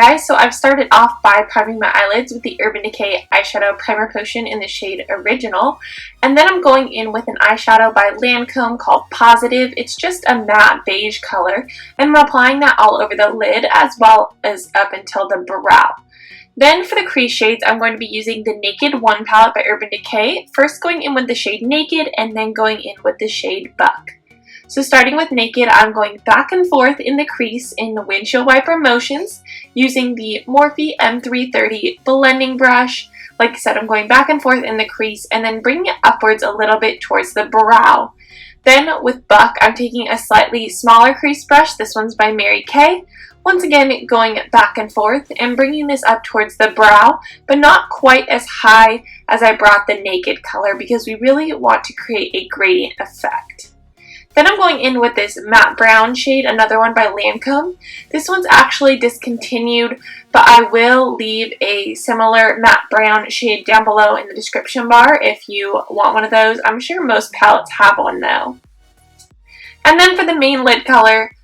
guys, so I've started off by priming my eyelids with the Urban Decay Eyeshadow Primer Potion in the shade Original. And then I'm going in with an eyeshadow by Lancome called Positive. It's just a matte beige color. And I'm applying that all over the lid as well as up until the brow. Then for the crease shades, I'm going to be using the Naked 1 palette by Urban Decay. First going in with the shade Naked and then going in with the shade Buck. So starting with Naked, I'm going back and forth in the crease in the windshield wiper motions using the Morphe M330 blending brush. Like I said, I'm going back and forth in the crease and then bringing it upwards a little bit towards the brow. Then with Buck, I'm taking a slightly smaller crease brush. This one's by Mary Kay. Once again, going back and forth and bringing this up towards the brow, but not quite as high as I brought the Naked color because we really want to create a gradient effect. Then I'm going in with this matte brown shade, another one by Lancome. This one's actually discontinued, but I will leave a similar matte brown shade down below in the description bar if you want one of those. I'm sure most palettes have one though. And then for the main lid color,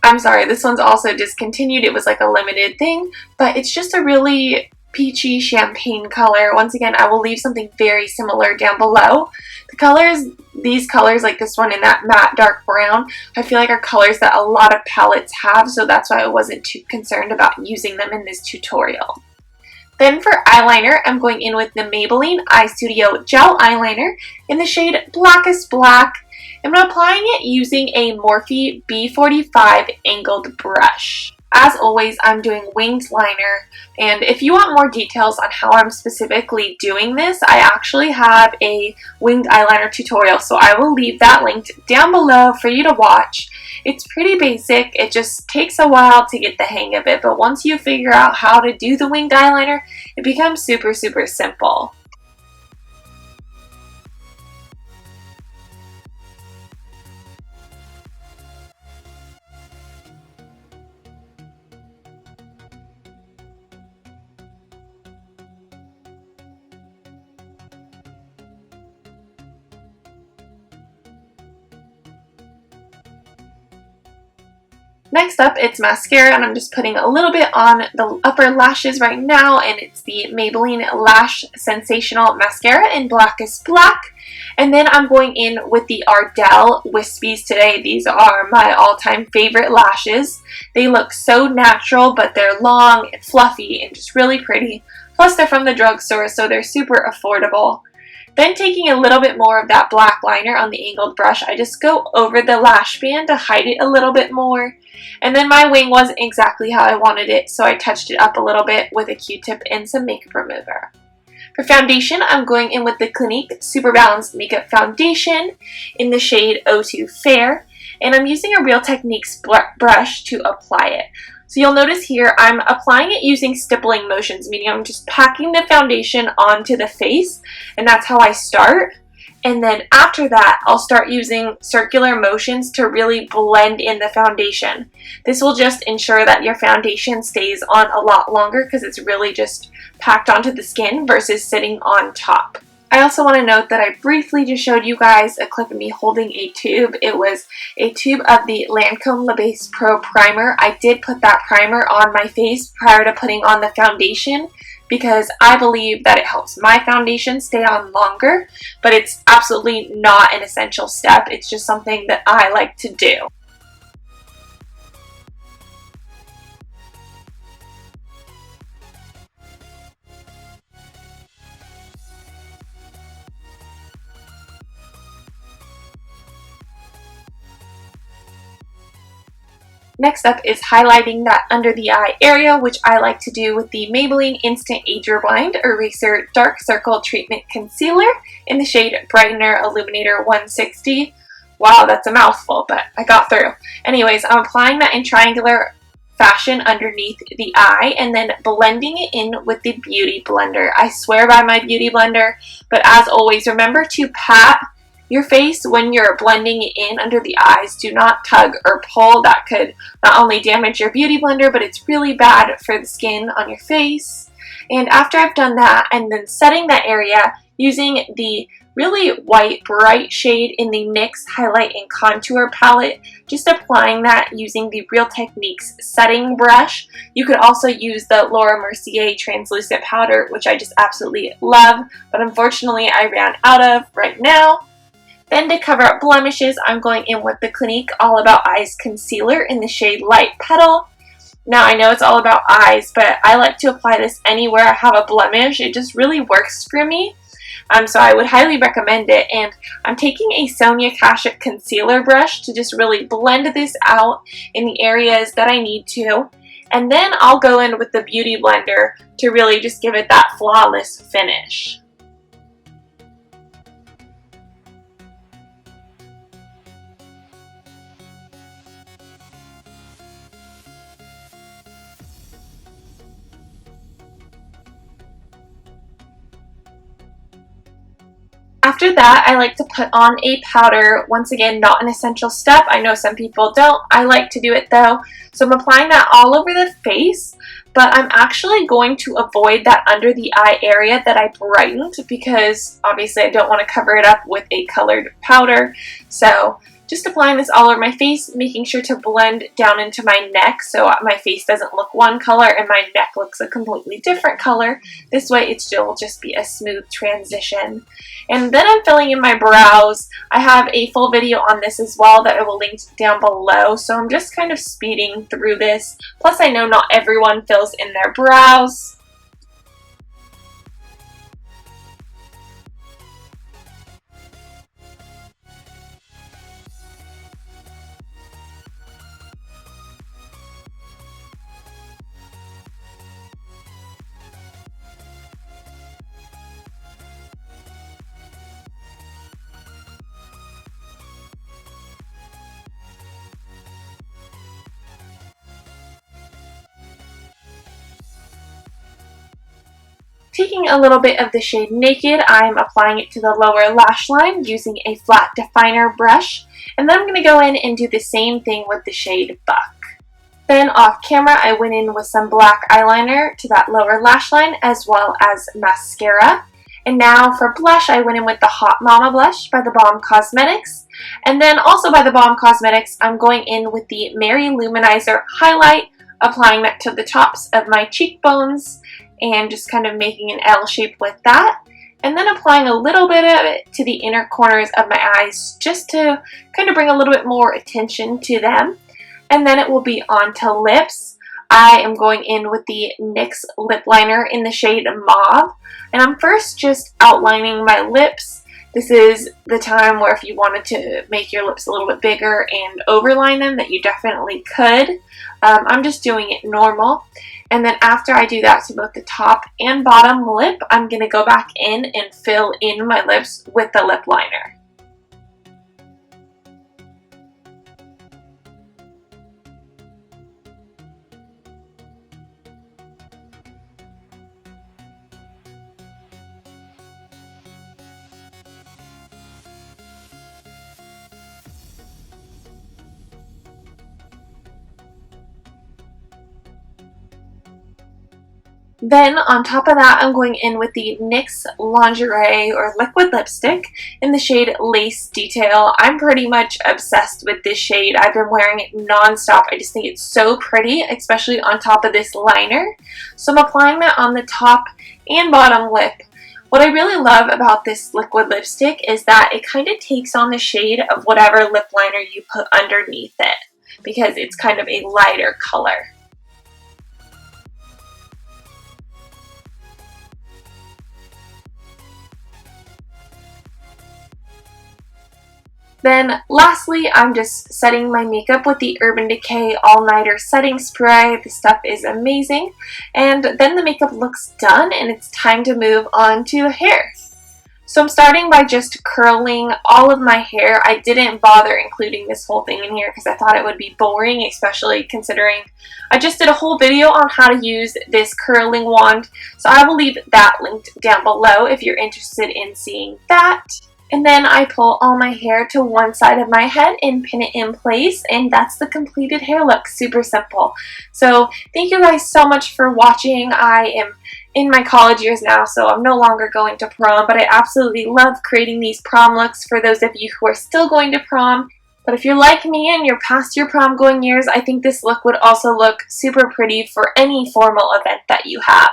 I'm sorry, this one's also discontinued. It was like a limited thing, but it's just a really peachy champagne color. Once again, I will leave something very similar down below. The colors, these colors like this one in that matte dark brown, I feel like are colors that a lot of palettes have, so that's why I wasn't too concerned about using them in this tutorial. Then for eyeliner, I'm going in with the Maybelline Eyestudio Gel Eyeliner in the shade Blackest Black. I'm applying it using a Morphe B45 angled brush. As always, I'm doing winged liner, and if you want more details on how I'm specifically doing this, I actually have a winged eyeliner tutorial, so I will leave that linked down below for you to watch. It's pretty basic, it just takes a while to get the hang of it, but once you figure out how to do the winged eyeliner, it becomes super simple. Next up, it's mascara, and I'm just putting a little bit on the upper lashes right now, and it's the Maybelline Lash Sensational Mascara in Blackest Black. And then I'm going in with the Ardell Wispies today. These are my all-time favorite lashes. They look so natural, but they're long and fluffy and just really pretty. Plus, they're from the drugstore, so they're super affordable. Then taking a little bit more of that black liner on the angled brush, I just go over the lash band to hide it a little bit more. And then my wing wasn't exactly how I wanted it, so I touched it up a little bit with a Q-tip and some makeup remover. For foundation, I'm going in with the Clinique Superbalanced Makeup Foundation in the shade 02 Fair. And I'm using a Real Techniques brush to apply it. So you'll notice here I'm applying it using stippling motions, meaning I'm just packing the foundation onto the face, and that's how I start. And then after that, I'll start using circular motions to really blend in the foundation. This will just ensure that your foundation stays on a lot longer because it's really just packed onto the skin versus sitting on top. I also want to note that I briefly just showed you guys a clip of me holding a tube. It was a tube of the Lancome Le Base Pro Primer. I did put that primer on my face prior to putting on the foundation because I believe that it helps my foundation stay on longer, but it's absolutely not an essential step. It's just something that I like to do. Next up is highlighting that under the eye area, which I like to do with the Maybelline Instant Age Rewind Eraser Dark Circle Treatment Concealer in the shade Brightener Illuminator 160. Wow, that's a mouthful, but I got through. Anyways, I'm applying that in triangular fashion underneath the eye and then blending it in with the Beautyblender. I swear by my Beautyblender, but as always, remember to pat your face when you're blending it in under the eyes. Do not tug or pull. That could not only damage your Beautyblender, but it's really bad for the skin on your face. And after I've done that, and then setting that area using the really white, bright shade in the NYX Highlight and Contour palette. Just applying that using the Real Techniques setting brush. You could also use the Laura Mercier translucent powder, which I just absolutely love, but unfortunately I ran out of right now. Then to cover up blemishes, I'm going in with the Clinique All About Eyes Concealer in the shade Light Petal. Now I know it's all about eyes, but I like to apply this anywhere I have a blemish. It just really works for me. So I would highly recommend it. And I'm taking a Sonia Kashuk concealer brush to just really blend this out in the areas that I need to. And then I'll go in with the Beautyblender to really just give it that flawless finish. After that, I like to put on a powder. Once again, not an essential step. I know some people don't. I like to do it though. So I'm applying that all over the face, but I'm actually going to avoid that under the eye area that I brightened because obviously I don't want to cover it up with a colored powder. So just applying this all over my face, making sure to blend down into my neck so my face doesn't look one color and my neck looks a completely different color. This way it still will just be a smooth transition. And then I'm filling in my brows. I have a full video on this as well that I will link down below. So I'm just kind of speeding through this. Plus I know not everyone fills in their brows. Taking a little bit of the shade Naked, I'm applying it to the lower lash line using a flat definer brush. And then I'm going to go in and do the same thing with the shade Buck. Then off camera, I went in with some black eyeliner to that lower lash line as well as mascara. And now for blush, I went in with the Hot Mama blush by the Balm Cosmetics. And then also by the Balm Cosmetics, I'm going in with the Mary Luminizer highlight, applying that to the tops of my cheekbones and just kind of making an L shape with that. And then applying a little bit of it to the inner corners of my eyes just to kind of bring a little bit more attention to them. And then it will be on to lips. I am going in with the NYX lip liner in the shade Mauve. And I'm first just outlining my lips. This is the time where if you wanted to make your lips a little bit bigger and overline them, that you definitely could. I'm just doing it normal. And then after I do that to both the top and bottom lip, I'm going to go back in and fill in my lips with the lip liner. Then on top of that, I'm going in with the NYX Lingerie or Liquid Lipstick in the shade Lace Detail. I'm pretty much obsessed with this shade. I've been wearing it non-stop. I just think it's so pretty, especially on top of this liner. So I'm applying that on the top and bottom lip. What I really love about this liquid lipstick is that it kind of takes on the shade of whatever lip liner you put underneath it because it's kind of a lighter color. Then lastly, I'm just setting my makeup with the Urban Decay All Nighter Setting Spray. This stuff is amazing. And then the makeup looks done and it's time to move on to the hair. So I'm starting by just curling all of my hair. I didn't bother including this whole thing in here because I thought it would be boring, especially considering I just did a whole video on how to use this curling wand. So I will leave that linked down below if you're interested in seeing that. And then I pull all my hair to one side of my head and pin it in place, and that's the completed hair look. Super simple. So thank you guys so much for watching. I am in my college years now, so I'm no longer going to prom, but I absolutely love creating these prom looks for those of you who are still going to prom. But if you're like me and you're past your prom going years, I think this look would also look super pretty for any formal event that you have.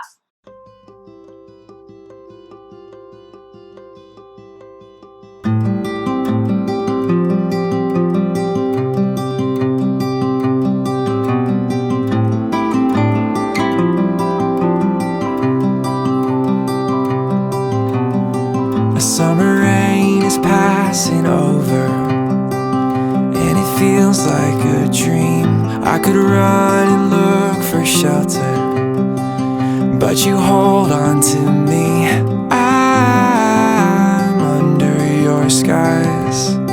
Summer rain is passing over, and it feels like a dream. I could run and look for shelter, but you hold on to me. I'm under your skies.